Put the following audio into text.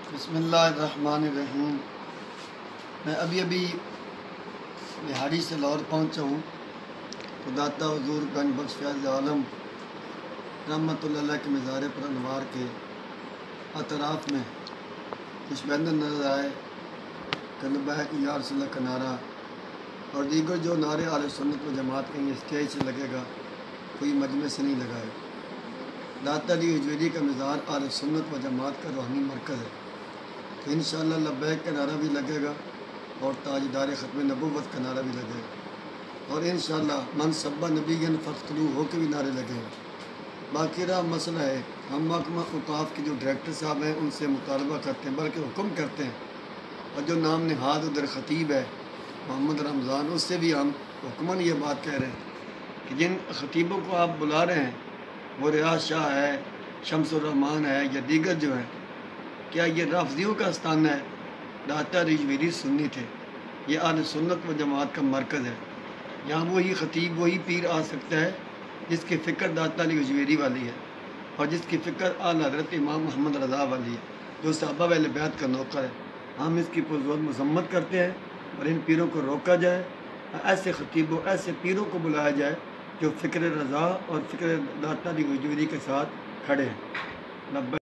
बिस्मिल्लाहिर्रहमानिर्रहीम। मैं अभी बिहारी से लाहौर पहुँचा हूँ तो दाता हुजूर गंज बख्श फैज़ आलम रहमतुल्लाह अलैह के मज़ार पर अनवार के अतराफ़ में कुछ बैनर नज़र आए कि लब्बैक या रसूलल्लाह का नारा और दीगर जो नारे आले सुन्नत व जमात के स्टेज से लगेगा, कोई मजमे से नहीं लगाए। दाता अली हुजूरी का मज़ार आले सुन्नत व जमात का रूहानी मरकज़ है, तो इंशाअल्लाह लब्बैक का नारा भी लगेगा और ताजदार ख़त्म नबुव्वत का नारा भी लगेगा और इंशाअल्लाह मन सब्बा नबिय्यन फ़क़्तलूहु हो के भी नारे लगेगा। बाकी रहा मसला है, हम महकमा औक़ाफ़ के जो डायरेक्टर साहब हैं उनसे मुतालबा करते हैं, बल्कि हुक्म करते हैं, और जो नाम नहाद उधर ख़तीब है मोहम्मद रमज़ान, उससे भी हम हुक्मन ये बात कह रहे हैं कि जिन ख़तीबों को आप बुला रहे हैं वो रियाज शाह है, शम्सुर रहमान है या दीगर जो है, क्या ये राफ़ज़ियों का आस्थाना है? दाता रिजवीरी सुन्नी थे, ये आले सुन्नत व जमात का मरकज़ है। यहाँ वही ख़तीब वही पीर आ सकता है जिसकी फ़िक्र दाता अली हुजूरी वाली है और जिसकी फ़िक्र आला हज़रत इमाम मोहम्मद रज़ा वाली है, जो सहाबा अहले बैत का नौकर है। हम इसकी पुरज़ोर मज़म्मत करते हैं और इन पीरों को रोका जाए, ऐसे ख़तीबों ऐसे पीरों को बुलाया जाए जो फ़िक्र रज़ा और फ़िक्र दाता अली हुजूरी के साथ खड़े हैं।